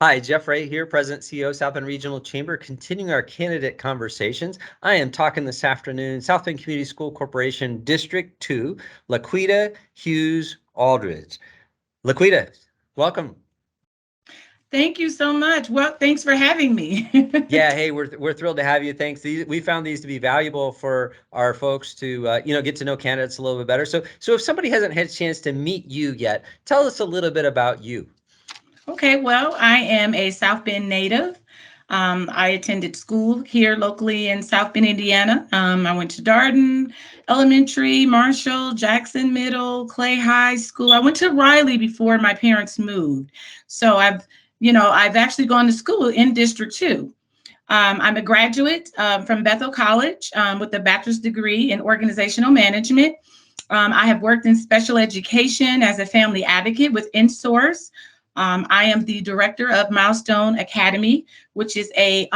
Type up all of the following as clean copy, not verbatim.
Hi, Jeff Ray here, President CEO, South Bend Regional Chamber, continuing our candidate conversations. I am talking this afternoon, South Bend Community School Corporation District 2, LaQuita Hughes Aldridge. LaQuita, welcome. Thank you so much. Well, thanks for having me. Yeah, hey, we're thrilled to have you. Thanks. We found these to be valuable for our folks to get to know candidates a little bit better. So if somebody hasn't had a chance to meet you yet, tell us a little bit about you. Okay, well, I am a South Bend native. I attended school here locally in South Bend, Indiana. I went to Darden Elementary, Marshall, Jackson Middle, Clay High School. I went to Riley before my parents moved. So I've actually gone to school in District 2. I'm a graduate from Bethel College with a bachelor's degree in organizational management. I have worked in special education as a family advocate with InSource. I am the director of Milestone Academy, which is a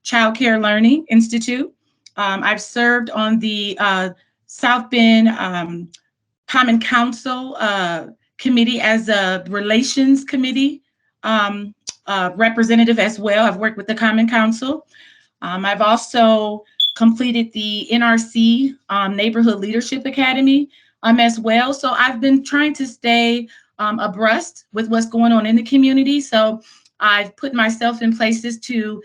child care learning institute. I've served on the South Bend Common Council committee as a relations committee representative as well. I've worked with the Common Council. I've also completed the NRC Neighborhood Leadership Academy as well. So I've been trying to stay abreast with what's going on in the community. So I've put myself in places to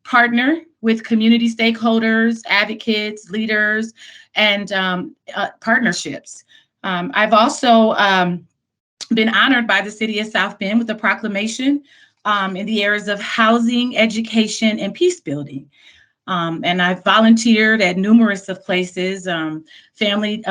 partner with community stakeholders, advocates, leaders, and partnerships. I've also been honored by the city of South Bend with a proclamation in the areas of housing, education, and peace building. And I've volunteered at numerous of places, Family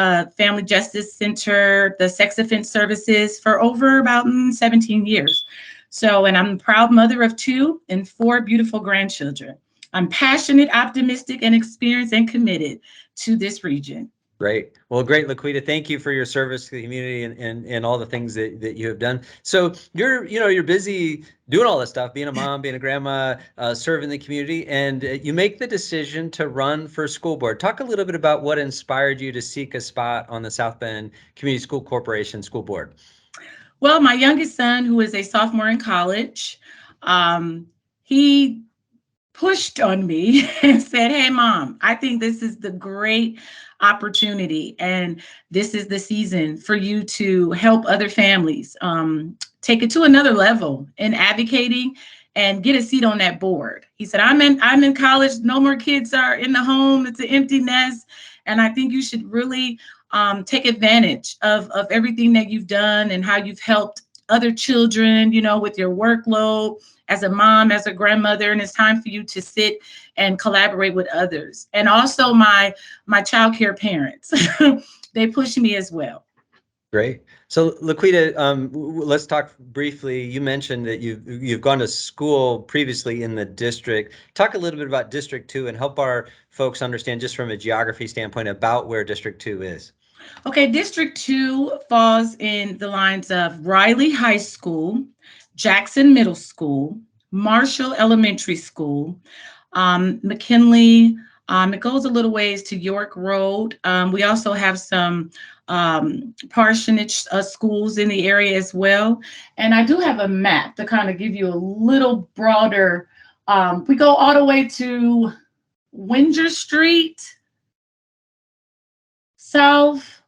Justice Center, the Sex Offense Services for over about 17 years. So, and I'm a proud mother of 2 and 4 beautiful grandchildren. I'm passionate, optimistic, and experienced and committed to this region. Great. Well, great, LaQuita. Thank you for your service to the community and all the things that you have done. So you're busy doing all this stuff, being a mom, being a grandma, serving the community, and you make the decision to run for school board. Talk a little bit about what inspired you to seek a spot on the South Bend Community School Corporation School Board. Well, my youngest son, who is a sophomore in college, he pushed on me and said, "Hey, mom, I think this is the great opportunity, and this is the season for you to help other families take it to another level in advocating and get a seat on that board." He said, I'm in college. No more kids are in the home. It's an empty nest. And I think you should really take advantage of everything that you've done and how you've helped other children, with your workload as a mom, as a grandmother, and it's time for you to sit and collaborate with others. And also my child care parents, they push me as well. Great. So, LaQuita, let's talk briefly. You mentioned that you've gone to school previously in the district. Talk a little bit about District 2 and help our folks understand just from a geography standpoint about where District 2 is. Okay, District 2 falls in the lines of Riley High School, Jackson Middle School, Marshall Elementary School, McKinley. It goes a little ways to York Road. We also have some parsonage schools in the area as well. And I do have a map to kind of give you a little broader. We go all the way to Windsor Street, south,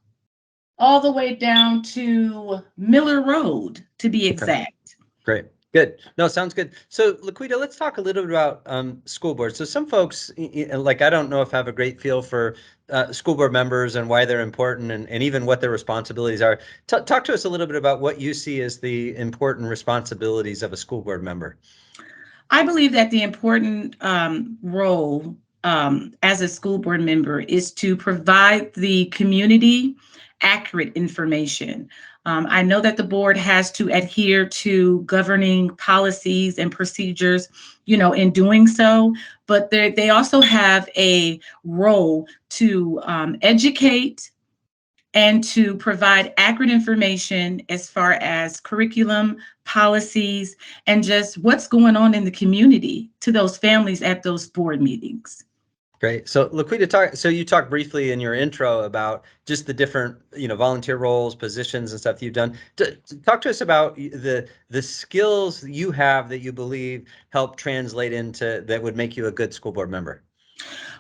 all the way down to Miller Road, to be Okay. exact. Great. Good. No, sounds good. So, LaQuita, let's talk a little bit about school boards. So some folks, like I don't know if I have a great feel for school board members and why they're important and even what their responsibilities are. Talk to us a little bit about what you see as the important responsibilities of a school board member. I believe that the important role as a school board member is to provide the community accurate information. I know that the board has to adhere to governing policies and procedures, in doing so, but they also have a role to educate and to provide accurate information as far as curriculum, policies, and just what's going on in the community to those families at those board meetings. Great. So LaQuita, so you talked briefly in your intro about just the different, volunteer roles, positions and stuff you've done. Talk to us about the skills you have that you believe help translate into that would make you a good school board member.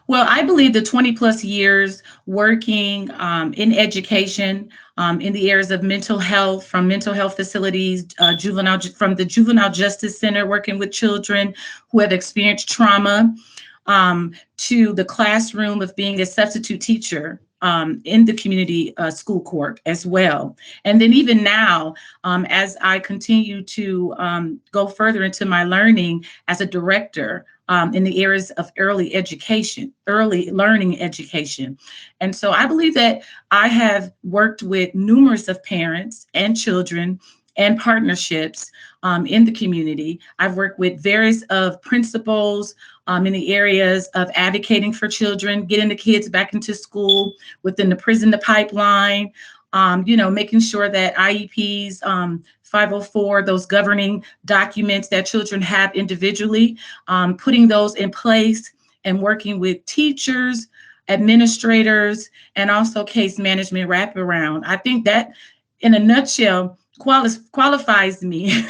Well, I believe the 20 plus years working in education in the areas of mental health, from mental health facilities, from the Juvenile Justice Center, working with children who have experienced trauma, to the classroom of being a substitute teacher in the community school court as well. And then even now, as I continue to go further into my learning as a director in the areas of early education, early learning education. And so I believe that I have worked with numerous of parents and children and partnerships in the community. I've worked with various of principals in the areas of advocating for children, getting the kids back into school within the prison, the pipeline, making sure that IEPs, 504, those governing documents that children have individually, putting those in place and working with teachers, administrators, and also case management wraparound. I think that, in a nutshell, qualifies me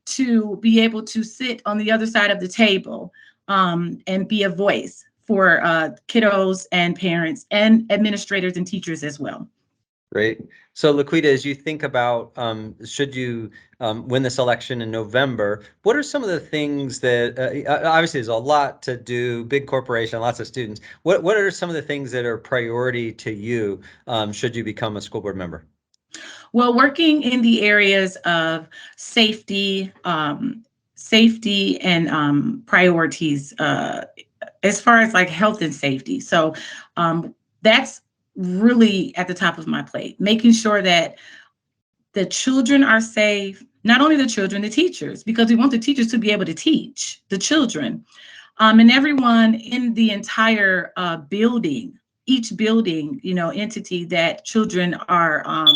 to be able to sit on the other side of the table and be a voice for kiddos and parents and administrators and teachers as well. Great. So LaQuita, as you think about should you win this election in November, what are some of the things that obviously there's a lot to do, big corporation, lots of students. What are some of the things that are priority to you should you become a school board member? Well, working in the areas of safety, safety and priorities as far as like health and safety. So that's really at the top of my plate, making sure that the children are safe, not only the children, the teachers, because we want the teachers to be able to teach the children, and everyone in the entire building, each building, entity that children are,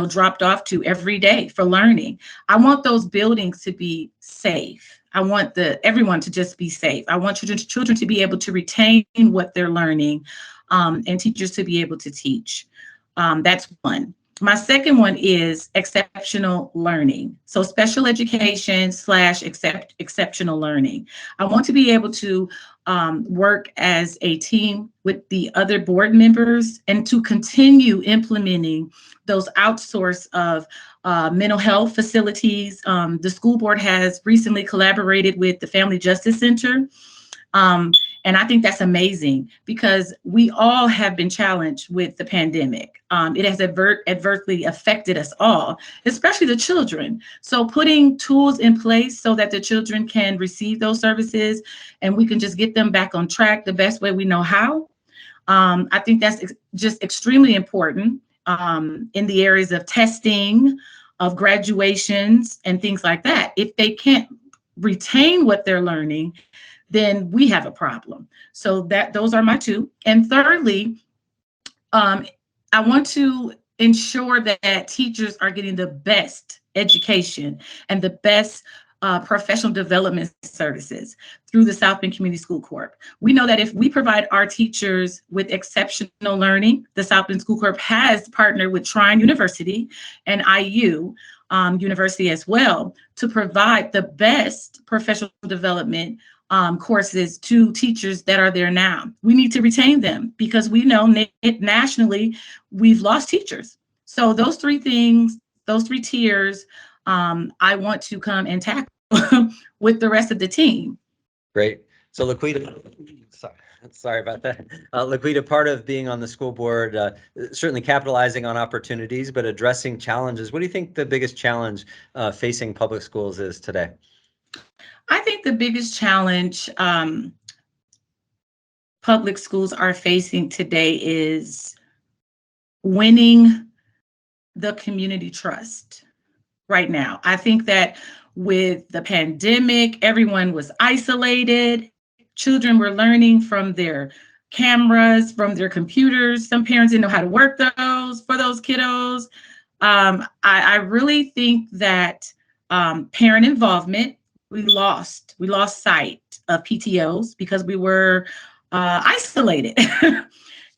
dropped off to every day for learning. I want those buildings to be safe. I want everyone to just be safe. I want children to be able to retain what they're learning, and teachers to be able to teach. That's one. My second one is exceptional learning. So special education / exceptional learning. I want to be able to work as a team with the other board members and to continue implementing those outsource of mental health facilities. The school board has recently collaborated with the Family Justice Center. And I think that's amazing because we all have been challenged with the pandemic. It has adversely affected us all, especially the children. So putting tools in place so that the children can receive those services and we can just get them back on track the best way we know how. I think that's just extremely important in the areas of testing, of graduations, and things like that. If they can't retain what they're learning, then we have a problem. So those are my two. And thirdly, I want to ensure that teachers are getting the best education and the best professional development services through the South Bend Community School Corp. We know that if we provide our teachers with exceptional learning, the South Bend School Corp has partnered with Trine University and IU University as well to provide the best professional development courses to teachers that are there now. We need to retain them because we know nationally we've lost teachers. So those three things, those three tiers, I want to come and tackle with the rest of the team. Great. So LaQuita, sorry about that. LaQuita, part of being on the school board, certainly capitalizing on opportunities, but addressing challenges. What do you think the biggest challenge facing public schools is today? I think the biggest challenge public schools are facing today is winning the community trust right now. I think that with the pandemic, everyone was isolated. Children were learning from their cameras, from their computers. Some parents didn't know how to work those for those kiddos. I really think that parent involvement, we lost sight of PTOs because we were isolated.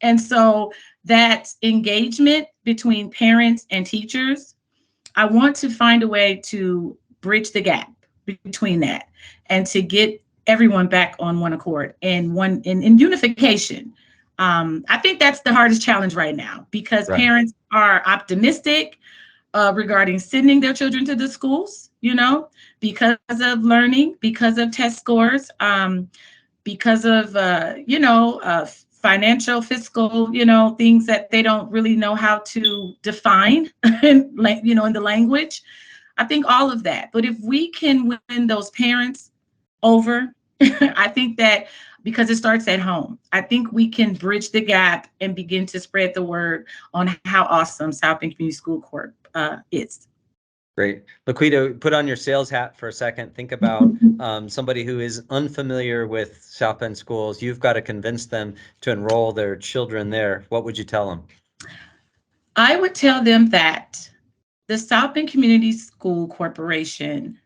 And so that engagement between parents and teachers, I want to find a way to bridge the gap between that and to get everyone back on one accord and one in unification. I think that's the hardest challenge right now because Right. parents are optimistic regarding sending their children to the schools, because of learning, because of test scores, because of financial, fiscal, things that they don't really know how to define, in in the language. I think all of that. But if we can win those parents over, I think that because it starts at home, I think we can bridge the gap and begin to spread the word on how awesome South Bend Community School Corp is. Great. LaQuita, put on your sales hat for a second. Think about somebody who is unfamiliar with South Bend schools. You've got to convince them to enroll their children there. What would you tell them? I would tell them that the South Bend Community School Corporation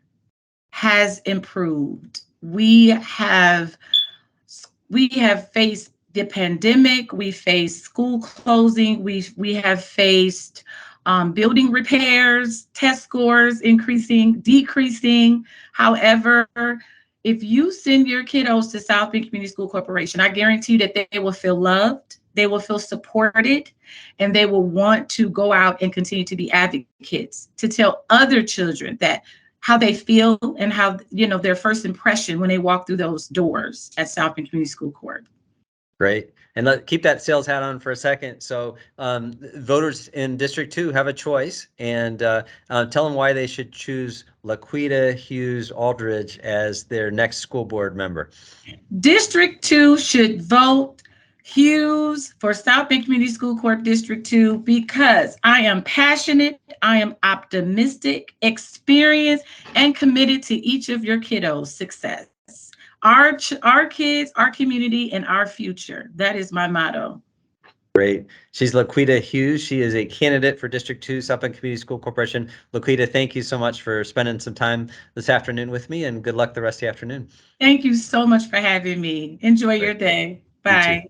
has improved. We have faced the pandemic. We faced school closing. We have faced building repairs, test scores increasing, decreasing. However, if you send your kiddos to South Bend Community School Corporation, I guarantee you that they will feel loved, they will feel supported, and they will want to go out and continue to be advocates to tell other children that how they feel and how, their first impression when they walk through those doors at South Bend Community School Corp. Great. And keep that sales hat on for a second. So voters in District 2 have a choice, and tell them why they should choose LaQuita Hughes Aldridge as their next school board member. District 2 should vote Hughes for South Bend Community School Corp District 2 because I am passionate, I am optimistic, experienced, and committed to each of your kiddos' success. Our kids, our community, and our future. That is my motto. Great. She's LaQuita Hughes. She is a candidate for District 2, South Bend Community School Corporation. LaQuita, thank you so much for spending some time this afternoon with me, and good luck the rest of the afternoon. Thank you so much for having me. Enjoy your day. Bye.